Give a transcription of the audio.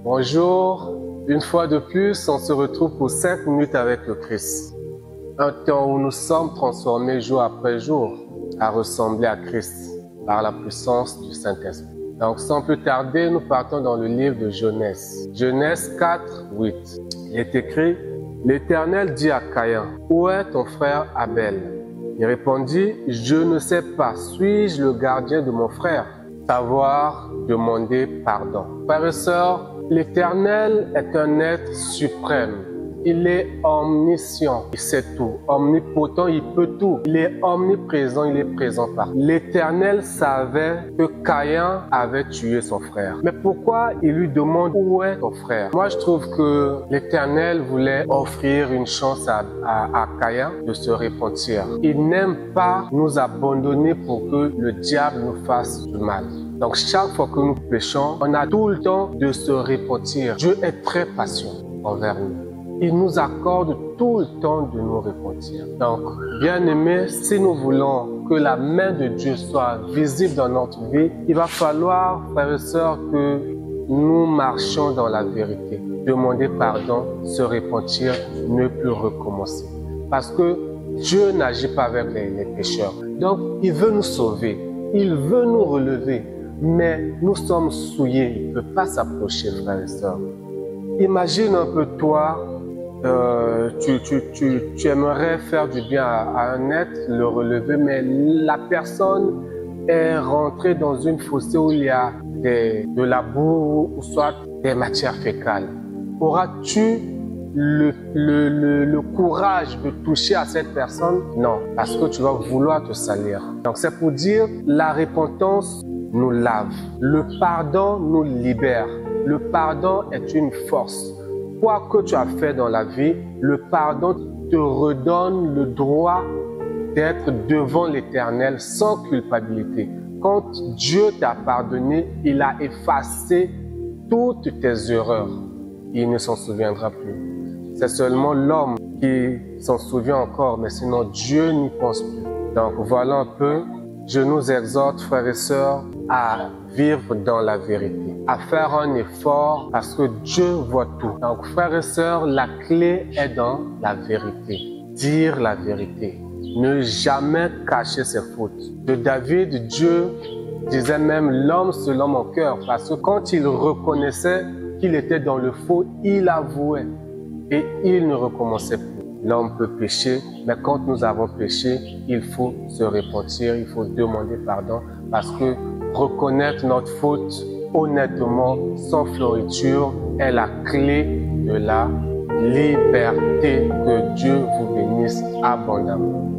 Bonjour, une fois de plus, on se retrouve pour 5 minutes avec le Christ. Un temps où nous sommes transformés jour après jour à ressembler à Christ par la puissance du Saint-Esprit. Donc sans plus tarder, nous partons dans le livre de Genèse. Genèse 4, 8. Il est écrit: L'Éternel dit à Caïn, « Où est ton frère Abel ?» Il répondit, « Je ne sais pas, suis-je le gardien de mon frère ?» Savoir demander pardon. Frères et sœurs, l'Éternel est un être suprême. Il est omniscient, il sait tout. Omnipotent, il peut tout. Il est omniprésent, il est présent partout. L'Éternel savait que Caïn avait tué son frère. Mais pourquoi il lui demande où est ton frère? Moi, je trouve que l'Éternel voulait offrir une chance à Caïn de se repentir. Il n'aime pas nous abandonner pour que le diable nous fasse du mal. Donc chaque fois que nous péchons, on a tout le temps de se repentir. Dieu est très patient envers nous. Il nous accorde tout le temps de nous repentir. Donc, bien-aimés, si nous voulons que la main de Dieu soit visible dans notre vie, il va falloir, frères et sœurs, que nous marchions dans la vérité. Demander pardon, se repentir, ne plus recommencer. Parce que Dieu n'agit pas avec les pécheurs. Donc, il veut nous sauver. Il veut nous relever. Mais nous sommes souillés. Il ne peut pas s'approcher, frères et sœurs. Imagine un peu toi, tu aimerais faire du bien à un être, le relever, mais la personne est rentrée dans une fossée où il y a de la boue ou soit des matières fécales. Auras-tu le courage de toucher à cette personne? Non, parce que tu vas vouloir te salir. Donc c'est pour dire, la repentance nous lave. Le pardon nous libère. Le pardon est une force. Quoi que tu as fait dans la vie, le pardon te redonne le droit d'être devant l'Éternel sans culpabilité. Quand Dieu t'a pardonné, il a effacé toutes tes erreurs. Il ne s'en souviendra plus. C'est seulement l'homme qui s'en souvient encore, mais sinon Dieu n'y pense plus. Donc voilà un peu, je nous exhorte, frères et sœurs, à vivre dans la vérité, à faire un effort parce que Dieu voit tout. Donc frères et sœurs, la clé est dans la vérité. Dire la vérité. Ne jamais cacher ses fautes. De David, Dieu disait même l'homme selon mon cœur, parce que quand il reconnaissait qu'il était dans le faux, il avouait et il ne recommençait plus. L'homme peut pécher, mais quand nous avons péché, il faut se repentir, il faut demander pardon, parce que reconnaître notre faute honnêtement, sans floriture, est la clé de la liberté. Que Dieu vous bénisse abondamment.